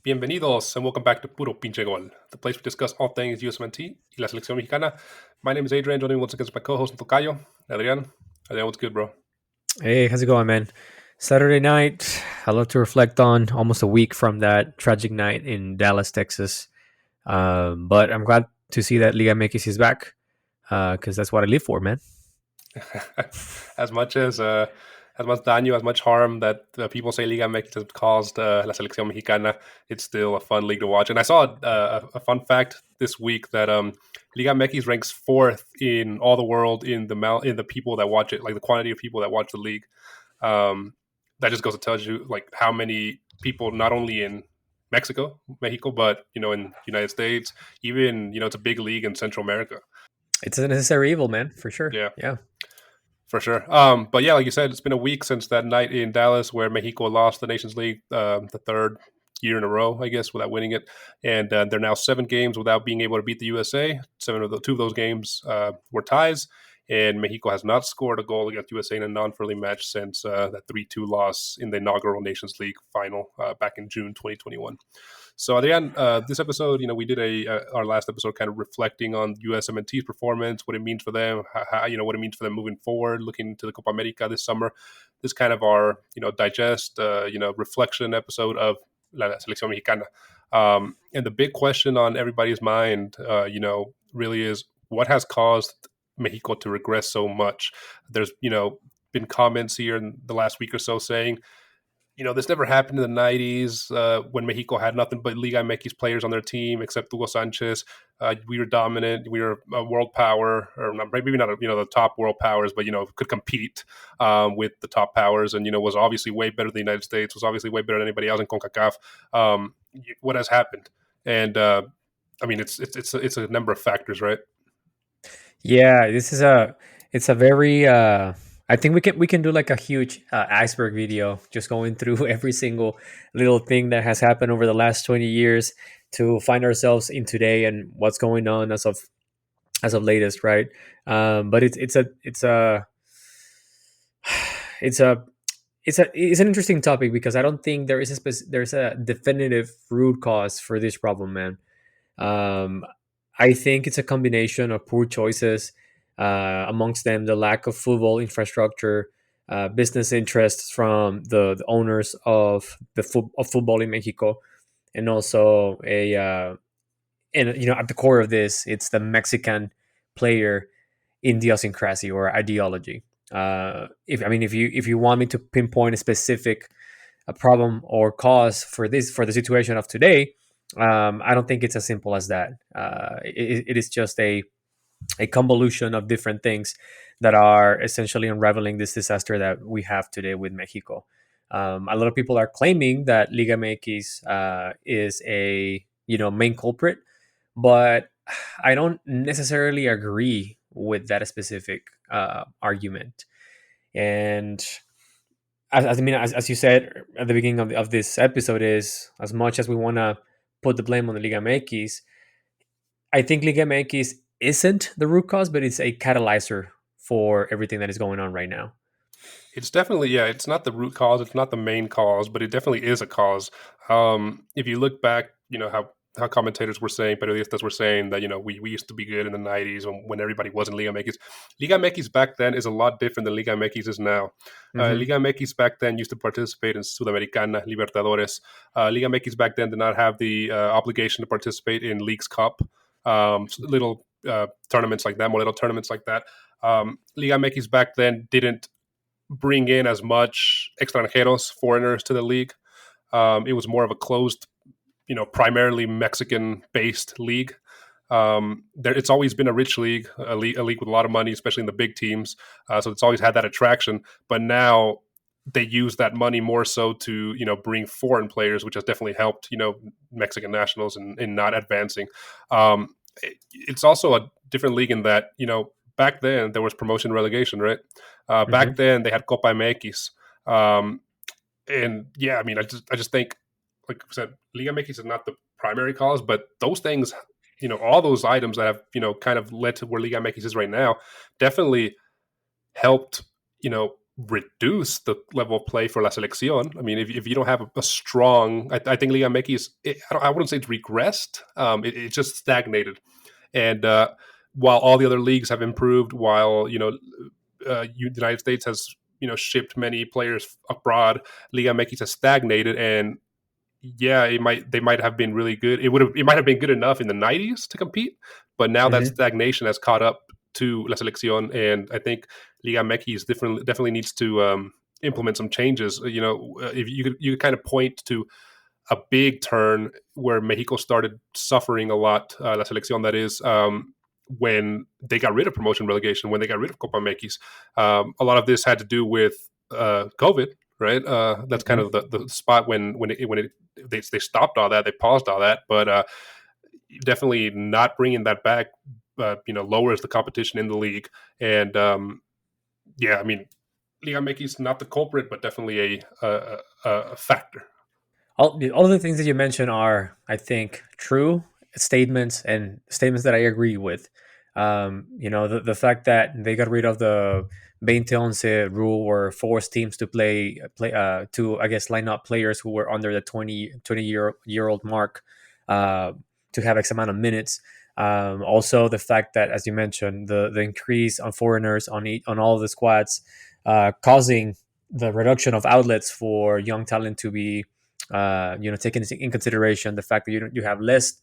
Bienvenidos and welcome back to Puro Pinche Gol, the place we discuss all things USMNT y la selección mexicana. My name is Adrian, joining me once again is my co-host Tocayo, Adrian. Adrian, what's good, bro? Hey, how's it going, man? Saturday night. I love to reflect on almost a week from that tragic night in Dallas, Texas. But I'm glad to see that Liga MX is back because that's what I live for, man. as much daño, as much harm that people say Liga MX has caused la selección mexicana, it's still a fun league to watch. And I saw a fun fact this week that Liga MX ranks fourth in all the world in the people that watch it, like the quantity of people that watch the league. That just goes to tell you like how many people, not only in Mexico, but in the United States, even it's a big league in Central America. It's a necessary evil, man, for sure. Yeah. For sure. But yeah, like you said, it's been a week since that night in Dallas where Mexico lost the Nations League the third year in a row, I guess, without winning it. And they're now 7 games without being able to beat the USA. 2 of those games were ties. And Mexico has not scored a goal against USA in a non-friendly match since that 3-2 loss in the inaugural Nations League final back in June 2021. So, Adrian, this episode, we did our last episode kind of reflecting on USMNT's performance, what it means for them, what it means for them moving forward, looking to the Copa America this summer. This kind of our, digest, reflection episode of la selección mexicana. And the big question on everybody's mind, really is what has caused Mexico to regress so much. There's, been comments here in the last week or so saying, this never happened in the 90s when Mexico had nothing but Liga MX players on their team except Hugo Sanchez. We were dominant. We were a world power, or maybe not, the top world powers, but, could compete with the top powers and, was obviously way better than the United States, was obviously way better than anybody else in CONCACAF. What has happened? And, it's a number of factors, right? Yeah, it's a very I think we can do like a huge iceberg video, just going through every single little thing that has happened over the last 20 years to find ourselves in today and what's going on as of latest, right? But it's an interesting topic because I don't think there is there's a definitive root cause for this problem, man. I think it's a combination of poor choices, amongst them the lack of football infrastructure, business interests from the owners of football in Mexico, and also and at the core of this, it's the Mexican player idiosyncrasy or ideology. If you want me to pinpoint a specific problem or cause for the situation of today, I don't think it's as simple as that. It is just a convolution of different things that are essentially unraveling this disaster that we have today with Mexico. A lot of people are claiming that Liga MX is a main culprit, but I don't necessarily agree with that specific argument. And as you said at the beginning of this episode, is as much as we want to put the blame on the Liga MX, I think Liga MX isn't the root cause, but it's a catalyzer for everything that is going on right now. It's definitely, it's not the root cause, it's not the main cause, but it definitely is a cause. If you look back, how commentators were saying, periodistas were saying that, we used to be good in the 90s when everybody was in Liga MX. Liga MX back then is a lot different than Liga MX is now. Liga MX back then used to participate in Sudamericana, Libertadores. Liga MX back then did not have the obligation to participate in Leagues Cup, little tournaments like that, more little tournaments like that. Liga MX back then didn't bring in as much extranjeros, foreigners to the league. It was more of a closed, primarily Mexican-based league. It's always been a rich league, a league with a lot of money, especially in the big teams. So it's always had that attraction. But now they use that money more so to, bring foreign players, which has definitely helped, Mexican nationals in not advancing. It's also a different league in that, back then there was promotion relegation, right? Back then they had Copa America. And yeah, I just think, like I said, Liga MX is not the primary cause, but those things, all those items that have, kind of led to where Liga MX is right now definitely helped, reduce the level of play for la selección. I mean, if you don't have a strong, I think Liga MX I wouldn't say it's regressed. It just stagnated. And while all the other leagues have improved, while the United States has shipped many players abroad, Liga MX has stagnated. And yeah, they might have been really good. It might have been good enough in the '90s to compete, but now that Mhm. stagnation has caught up to La Selección, and I think Liga MX definitely needs to implement some changes. If you could kind of point to a big turn where Mexico started suffering a lot, La Selección that is, when they got rid of promotion relegation, when they got rid of Copa America. A lot of this had to do with COVID, right? That's kind Mhm. of the spot they stopped all that, they paused all that, but definitely not bringing that back, lowers the competition in the league. And yeah, I mean, Liga MX is not the culprit, but definitely a factor. All the things that you mentioned are, I think, true statements and statements that I agree with. The fact that they got rid of the 2011 rule or forced teams to to, I guess, line up players who were under the 20 year old mark uh, to have X amount of minutes. Also, the fact that, as you mentioned, the increase on foreigners on all of the squads, causing the reduction of outlets for young talent to be taking in consideration the fact that you have less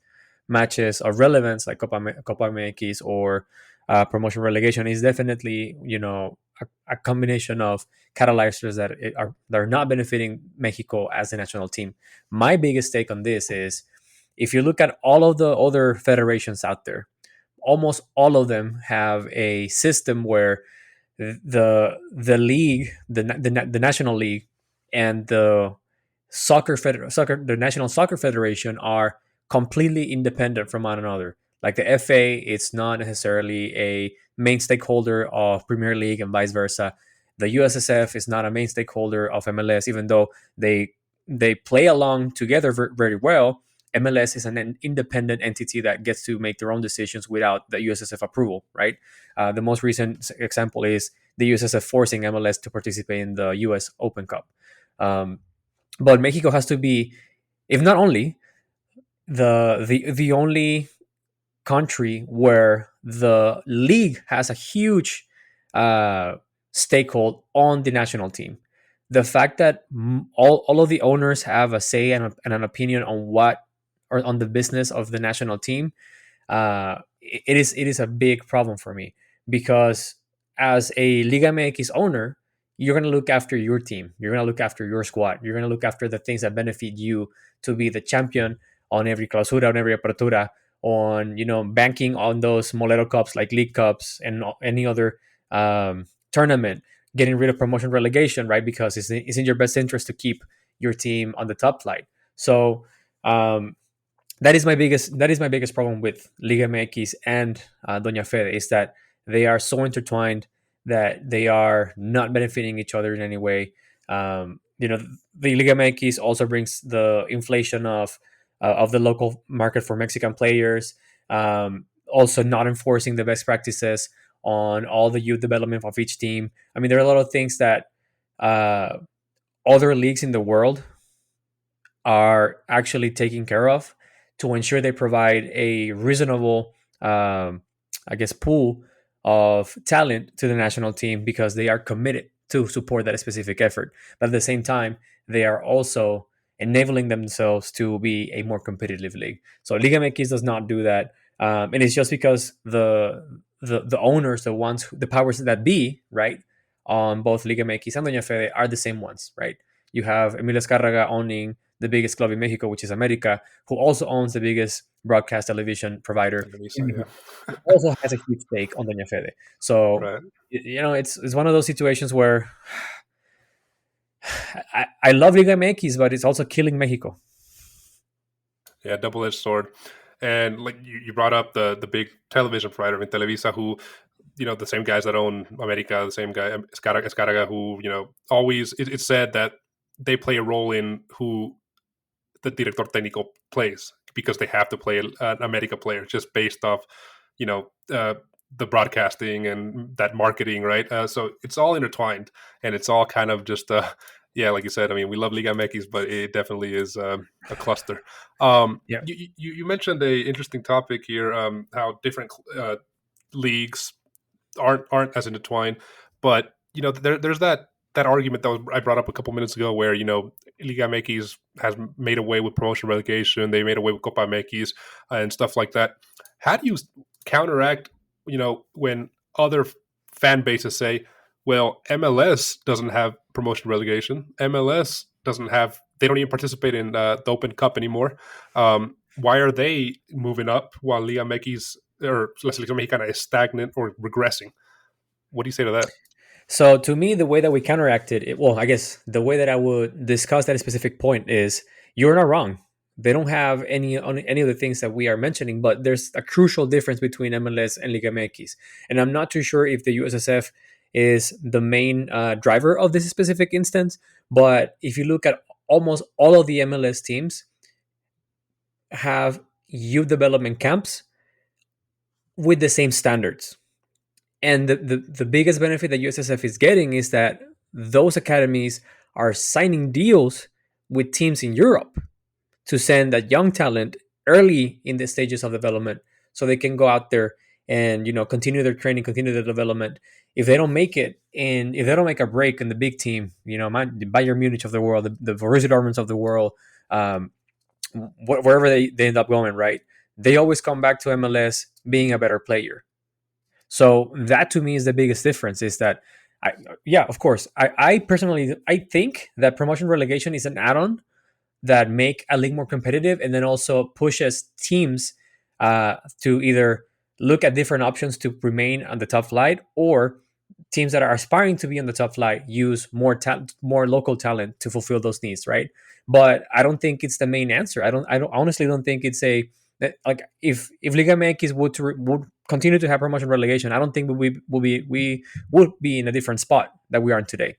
matches of relevance like Copa America or promotion relegation is definitely a combination of catalyzers that are not benefiting Mexico as a national team. My biggest take on this is if you look at all of the other federations out there, almost all of them have a system where the league, the national league, and the National Soccer Federation are completely independent from one another. Like the FA, it's not necessarily a main stakeholder of Premier League and vice versa. The USSF is not a main stakeholder of MLS, even though they play along together very well. MLS is an independent entity that gets to make their own decisions without the USSF approval, right? The most recent example is the USSF forcing MLS to participate in the US Open Cup. Um, but Mexico has to be, if not only the only country where the league has a huge uh, stakehold on the national team. The fact that all of the owners have a say and an opinion on what or on the business of the national team, it is a big problem for me because as a Liga MX owner, you're going to look after your team. You're going to look after your squad. You're going to look after the things that benefit you to be the champion on every clausura, on every apertura, on banking on those Molero Cups like League Cups and any other tournament, getting rid of promotion relegation, right? Because it's in your best interest to keep your team on the top flight. So um, that is my biggest problem with Liga MX and Doña Fede is that they are so intertwined that they are not benefiting each other in any way. The Liga MX also brings the inflation of the local market for Mexican players. Also, not enforcing the best practices on all the youth development of each team. I mean, there are a lot of things that uh, other leagues in the world are actually taking care of to ensure they provide a reasonable, I guess, pool of talent to the national team because they are committed to support that specific effort. But at the same time, they are also enabling themselves to be a more competitive league. So Liga MX does not do that, and it's just because the owners, the powers that be, right, on both Liga MX and Doña Fede are the same ones, right? You have Emilio Escarraga owning the biggest club in Mexico, which is America, who also owns the biggest broadcast television provider Televisa, in yeah. Mexico, who also has a huge stake on Doña Fede. So, Right. it's one of those situations where I love Liga MX, but it's also killing Mexico. Yeah, double-edged sword. And like you brought up the big television provider in Televisa, who the same guys that own America, the same guy Escaraga, who always it's said that they play a role in who the directortecnico plays because they have to play an America player just based off you know uh, the broadcasting and that marketing, right? So it's all intertwined, and it's all kind of just yeah, like you said. I mean, we love Liga MX, but it definitely is a cluster. Yeah. You mentioned a interesting topic here, how different leagues aren't as intertwined, but there's that argument I brought up a couple minutes ago, where Liga MX has made away with promotion relegation, they made away with Copa America and stuff like that. How do you counteract when other fan bases say, well, MLS doesn't have promotion relegation, MLS doesn't have, they don't even participate in the Open Cup anymore. Why are they moving up while Liga MX or La Selección Mexicana is stagnant or regressing? What do you say to that? So to me, the way that we counteracted it, well, I guess the way that I would discuss that specific point is you're not wrong. They don't have any of the things that we are mentioning, but there's a crucial difference between MLS and Liga MX. And I'm not too sure if the USSF is the main driver of this specific instance. But if you look at almost all of the MLS teams have youth development camps with the same standards. And the biggest benefit that USSF is getting is that those academies are signing deals with teams in Europe to send that young talent early in the stages of development, so they can go out there and continue their training, continue their development. If they don't make it, and if they don't make a break in the big team, Bayern Munich of the world, the Borussia Dortmunds of the world, wherever they end up going, right? They always come back to MLS being a better player. So that to me is the biggest difference, is that of course, I personally, I think that promotion relegation is an add-on that make a league more competitive, and then also pushes teams to either look at different options to remain on the top flight, or teams that are aspiring to be on the top flight use more local talent to fulfill those needs, right? But I don't think it's the main answer. I honestly don't think it's a like if Liga MX would continue to have promotion relegation, I don't think we would be in a different spot that we are in today.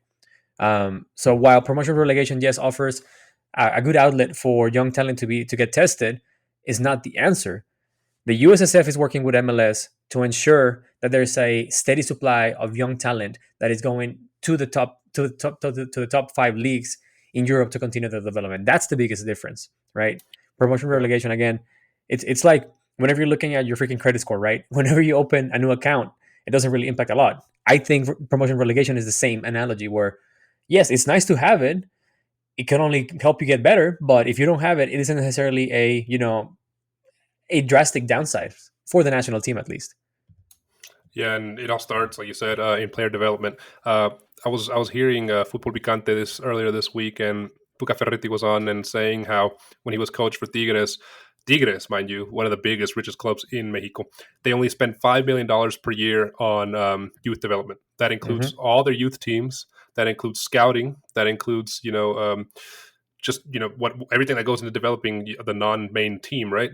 So while promotion relegation, yes, offers a good outlet for young talent to get tested, is not the answer. The USSF is working with MLS to ensure that there's a steady supply of young talent that is going to the top 5 leagues in Europe to continue the development. That's the biggest difference, right? Promotion relegation, again, it's like whenever you're looking at your freaking credit score, right? Whenever you open a new account, it doesn't really impact a lot. I think promotion relegation is the same analogy, where yes, it's nice to have it. It can only help you get better, but if you don't have it, it isn't necessarily a drastic downside for the national team, at least. Yeah, and it all starts, like you said, in player development. I was hearing Futbol Picante earlier this week, and Tuca Ferretti was on and saying how when he was coach for Tigres, mind you, one of the biggest, richest clubs in Mexico, they only spend $5 million per year on youth development. That includes all their youth teams. That includes scouting. That includes, just what everything that goes into developing the non-main team, right?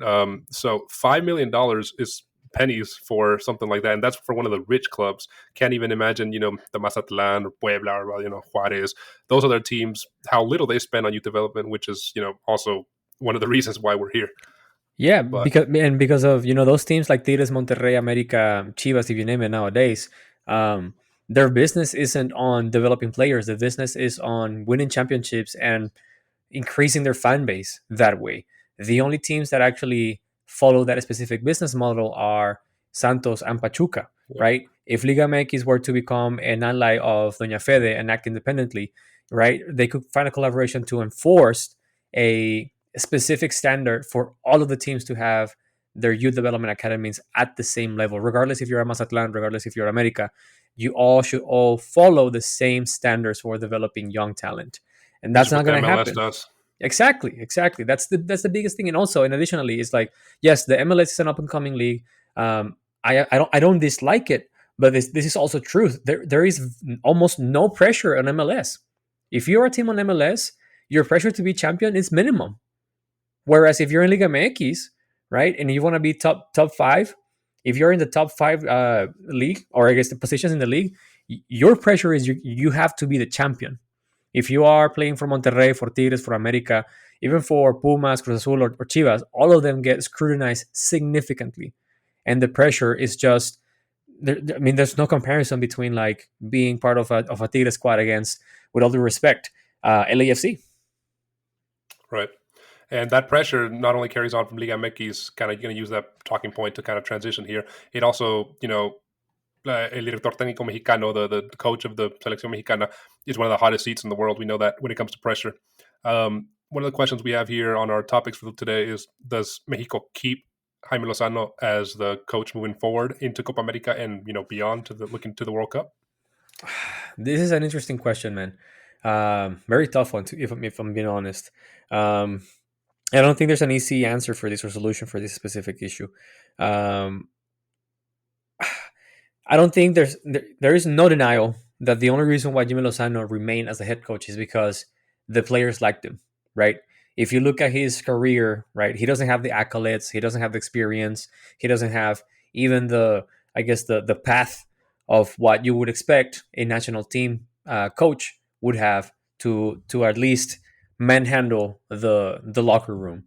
So $5 million is pennies for something like that, and that's for one of the rich clubs. Can't even imagine, the Mazatlan or Puebla or Juarez. Those other teams, how little they spend on youth development, which is also one of the reasons why we're here. Yeah, because of those teams like Tigres, Monterrey, America, Chivas, if you name it nowadays, their business isn't on developing players. The business is on winning championships and increasing their fan base that way. The only teams that actually follow that specific business model are Santos and Pachuca, right? If Liga MX were to become an ally of Doña Fede and act independently, right, they could find a collaboration to enforce a specific standard for all of the teams to have their youth development academies at the same level, regardless if you're a Mazatlan, regardless if you're America. You all should all follow the same standards for developing young talent, and that's not going to happen. Does. Exactly. That's the biggest thing. And also, and additionally, it's like, yes, the MLS is an up and coming league. I don't dislike it, but this is also truth. There is almost no pressure on MLS. If you're a team on MLS, your pressure to be champion is minimum. Whereas if you're in Liga MX, right, and you want to be top 5, if you're in the top 5 league, or I guess the positions in the league, your pressure is you have to be the champion. If you are playing for Monterrey, for Tigres, for America, even for Pumas, Cruzazul, or Chivas, all of them get scrutinized significantly. And the pressure is just I mean, there's no comparison between like being part of a Tigre squad against, with all due respect, LAFC. Right. And that pressure not only carries on from ligamx, kind of going to use that talking point to kind of transition here. It also, el directortecnico mexicano, the coach of the seleccion mexicana, is one of the hottest seats in the world. We know that when it comes to pressure. One of the questions we have here on our topics for today is: does Mexico keep jaimelozano as the coach moving forward into Copa America and beyond to the looking to the World Cup? This is an interesting question, man. Very tough one, if I'm being honest. Um, I don't think there's an easy answer for this or solution for this specific issue. Um, I don't think there is no denial that the only reason why Jimmy Lozano remained as a head coach is because the players liked him, right? If you look at his career, right, he doesn't have the accolades, he doesn't have the experience, he doesn't have even I guess the path of what you would expect a national team coach would have to at least manhandle the locker room.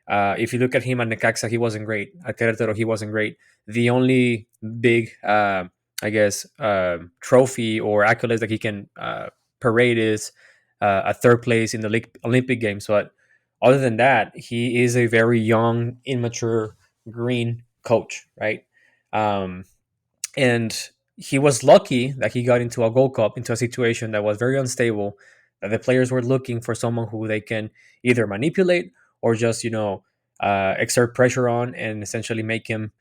If you look at him at Necaxa, he wasn't great. At Querétaro, he wasn't great. The only big, I guess, trophy or accolades that he can parade is a third place in the Olympic Games. But other than that, he is a very young, immature, green coach, right? Um, and he was lucky that he got into a Gold Cup, into a situation that was very unstable, that the players were looking for someone who they can either manipulate or just, exert pressure on and essentially make him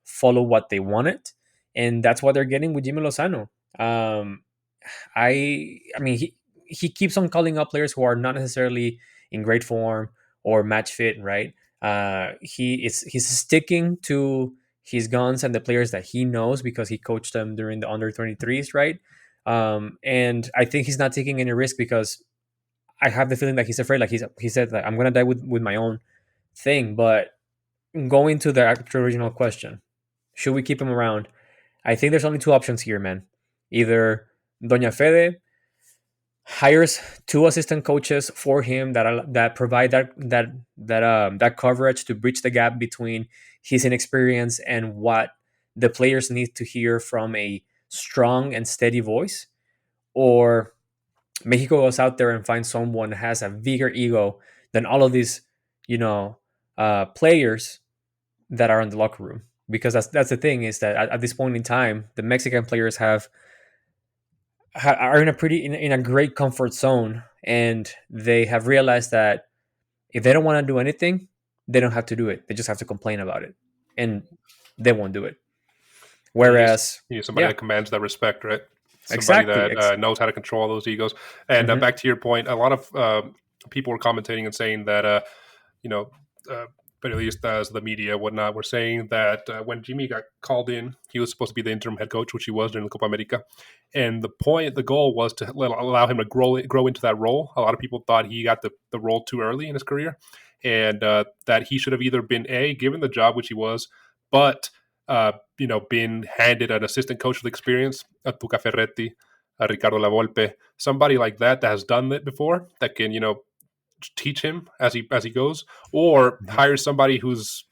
follow what they wanted. And that's what they're getting with Jimmy Lozano. Um, I mean, he keeps on calling up players who are not necessarily in great form or match fit, right? He's sticking to his guns and the players that he knows because he coached them during the under 23s, right? And I think he's not taking any risk because I have the feeling that he's afraid. Like he said, that I'm gonna die with my own thing. But going to the actual original question, should we keep him around? I think there's only two options here, man. Either Doña Fede hires two assistant coaches for him that provide that coverage to bridge the gap between his inexperience and what the players need to hear from a strong and steady voice, or Mexico goes out there and finds someone that has a bigger ego than all of these, you know, players that are in the locker room. Because that's the thing, is that at this point in time, the Mexican players are in a in a great comfort zone, and they have realized that if they don't want to do anything, they don't have to do it. They just have to complain about it, and they won't do it. Whereas, You need somebody yeah, that commands that respect, right? Somebody exactly. that knows how to control those egos. And Mhm. back to your point, a lot of people were commentating and saying that, you know, uh, but at least as the media, whatnot, were saying that when Jimmy got called in, he was supposed to be the interim head coach, which he was during the Copa America. And the goal was to allow him to grow into that role. A lot of people thought he got the role too early in his career, and that he should have either been given the job, which he was, but been handed an assistant coach with experience, a Tuca Ferretti, a Ricardo Lavolpe, somebody like that has done it before, that can teach him as he goes, or Mhm. hire somebody who's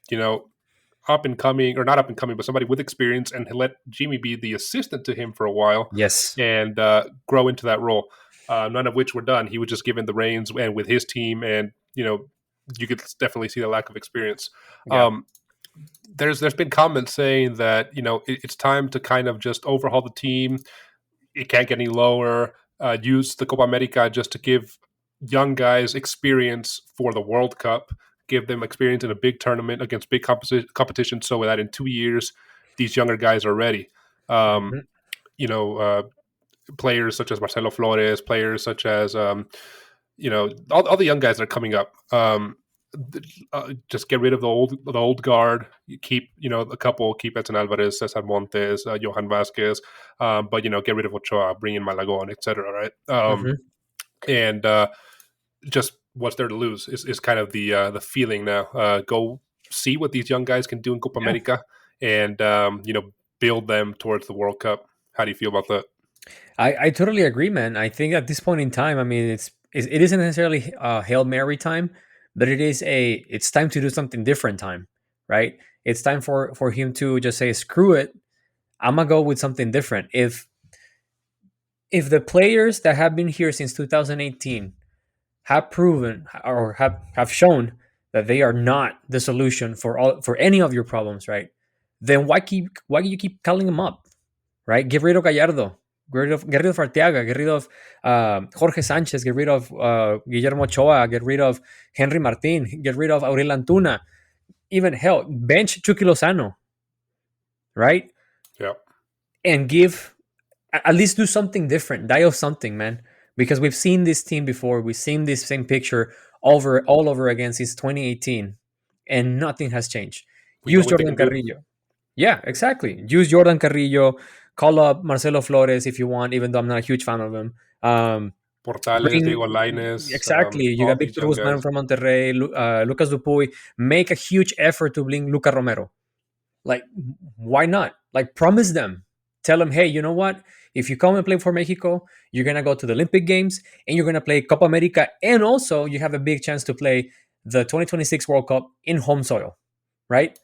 up and coming, or not up and coming, but somebody with experience, and let Jimmy be the assistant to him for a while Yes. and grow into that role. None of which were done. He was just given the reins and with his team, and you could definitely see the lack of experience. Yeah. Um, there's been comments saying that it's time to kind of just overhaul the team. It can't get any lower. Use the Copa America just to give young guys experience for the World Cup. Give them experience in a big tournament against big competition, so that in 2 years these younger guys are ready. Um, Mhm. you know, uh, Players such as Marcelo Flores, players such as all the young guys that are coming up. Just get rid of the old guard. You keep a couple. Keep Edson Alvarez, Cesar Montes, Johan Vasquez, but get rid of Ochoa, bring in Malagon, etc. Right? Mhm. And just what's there to lose is kind of the feeling now. Go see what these young guys can do in Copa Yeah. America, and build them towards the World Cup. How do you feel about that? I totally agree, man. I think at this point in time, I mean, it isn't necessarily Hail Mary time, but it's time to do something different time, right? It's time for him to just say, screw it. I'm gonna go with something different. If the players that have been here since 2018 have proven or have shown that they are not the solution for any of your problems, right? Then why do you keep calling them up, right? Get rid of Gallardo, get rid of Arteaga, get rid of Jorge Sanchez, get rid of Guillermo Ochoa, get rid of Henry Martin, get rid of Aurel Antuna, even hell, bench Chukylozano, right? Yeah. And give at least do something different, die of something, man. Because we've seen this team before, we've seen this same picture all over again since 2018, and nothing has changed. We know Use what they Jordan can do. Carrillo. Yeah, exactly. Use Jordan Carrillo. Call up Marcelo Flores if you want, even though I'm not a huge fan of him. Portales, Bring Diego Lainez, exactly. You all got these Victor young Guzman guys. from Monterrey, Lucas Dupuy. Make a huge effort to bring Luca Romero. Like, why not? Like, promise them. Tell them, hey, you know what? If you come and play for Mexico, you're gonna go to the Olympic Games and you're gonna play Copa America, and also you have a big chance to play the 2026 World Cup in home soil, right?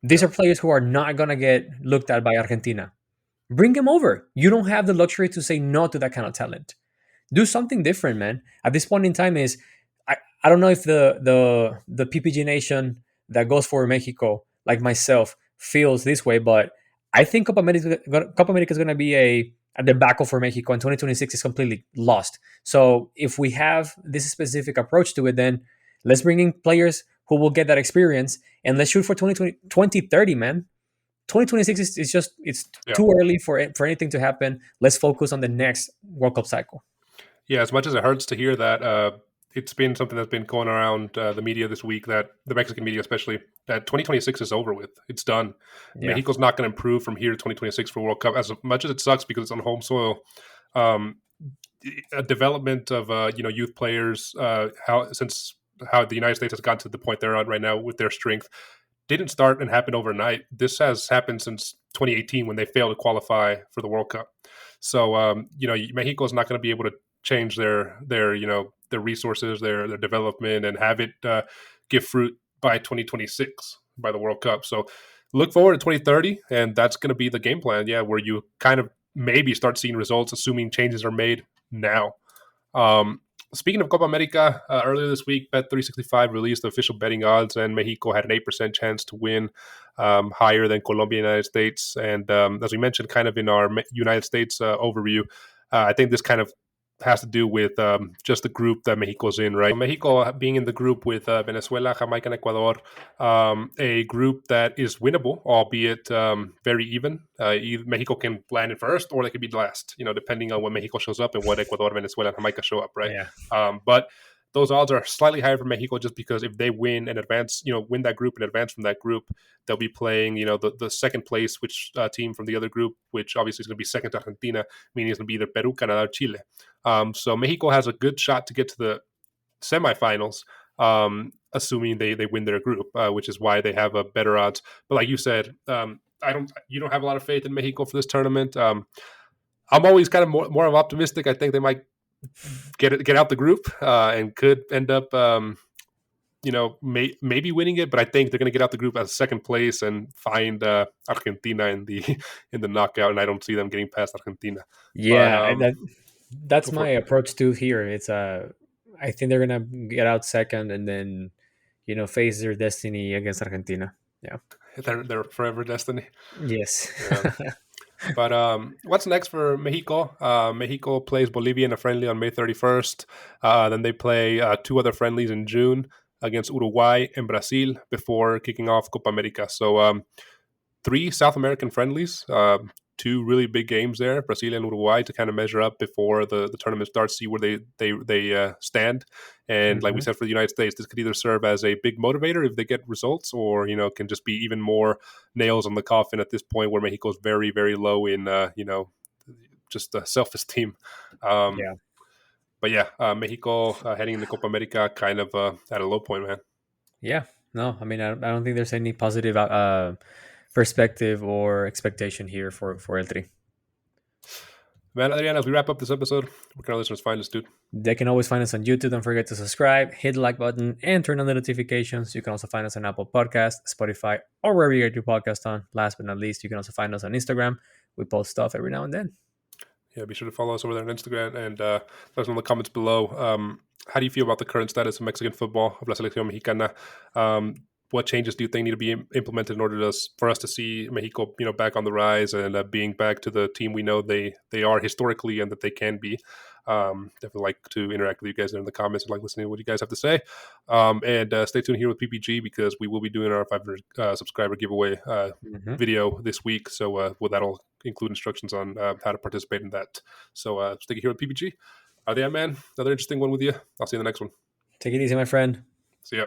These Yeah. are players who are not gonna get looked at by Argentina. Bring them over. You don't have the luxury to say no to that kind of talent. Do something different, man. At this point in time, I, I don't know if the PPG nation that goes for Mexico, like myself, feels this way, but I think Copa America is going to be a debacle for Mexico, and 2026 is completely lost. So if we have this specific approach to it, then let's bring in players who will get that experience, and let's shoot for 2030, man. 2026 is just it's Yeah. too early for anything to happen. Let's focus on the next World Cup cycle. Yeah, as much as it hurts to hear that, it's been something that's been going around the media this week, that the Mexican media especially, that 2026 is over with. It's done. Yeah. Mexico's not going to improve from here to 2026 for World Cup. As much as it sucks because it's on home soil, um, a development of youth players, how the United States has gotten to the point they're on right now with their strength, didn't start and happen overnight. This has happened since 2018 when they failed to qualify for the World Cup. So Mexico is not going to be able to change their resources, their development, and have it give fruit by 2026 by the World Cup. So look forward to 2030, and that's going to be the game plan. Yeah, where you kind of maybe start seeing results, assuming changes are made now. Um, Speaking of Copa America, earlier this week, Bet365 released the official betting odds, and Mexico had an 8% chance to win, higher than Colombia and United States. And as we mentioned, kind of in our United States overview, I think this kind of has to do with just the group that Mexico's in, right? Mexico being in the group with Venezuela, Jamaica, and Ecuador, a group that is winnable, albeit very even. Mexico can land in first, or they could be last, depending on when Mexico shows up and what Ecuador, Venezuela, and Jamaica show up, right? Yeah. But those odds are slightly higher for Mexico just because if they win and advance, win that group and advance from that group, they'll be playing, the second place, which team from the other group, which obviously is going to be second to Argentina, meaning it's going to be either Peru, Canada, or Chile. So Mexico has a good shot to get to the semifinals, assuming they win their group, which is why they have a better odds. But like you said, you don't have a lot of faith in Mexico for this tournament. I'm always kind of more of optimistic. I think they might get out the group and could end up maybe winning it, but I think they're going to get out the group as second place and find Argentina in the in the knockout, and I don't see them getting past Argentina. But Yeah, that's go my for it. approach too here. I think they're gonna get out second and then, face their destiny against Argentina. Yeah. Their forever destiny. Yes. Yeah. But what's next for Mexico? Mexico plays Bolivia in a friendly on May 31st. Then they play two other friendlies in June against Uruguay and Brazil before kicking off Copa America. So three South American friendlies, two really big games there, Brazil and Uruguay, to kind of measure up before the tournament starts, see where they stand. And like we Mhm. said, for the United States, this could either serve as a big motivator if they get results, or can just be even more nails on the coffin at this point where Mexico is very, very low in just self-esteem. Um, Yeah. but yeah, Mexico heading into Copa America kind of at a low point, man. Yeah. No, I mean, I don't think there's any positive perspective or expectation here for eltri. Man, Adrian, as we wrap up this episode, where can our listeners find us, dude? They can always find us on YouTube. Don't forget to subscribe, hit the like button, and turn on the notifications. You can also find us on Apple Podcast, Spotify, or wherever you get your podcast on. Last but not least, you can also find us on Instagram. We post stuff every now and then. Yeah, be sure to follow us over there on Instagram and let us know in the comments below. How do you feel about the current status of Mexican football, of la selección mexicana? What changes do you think need to be implemented in order for us to see Mexico, back on the rise and being back to the team we know they are historically and that they can be? Definitely like to interact with you guys in the comments and like listening to what you guys have to say. And stay tuned here with PPG because we will be doing our 500 subscriber giveaway video this week. So that'll include instructions on how to participate in that. So stick it here with PPG. Yeah, man. Another interesting one with you. I'll see you in the next one. Take it easy, my friend. See ya.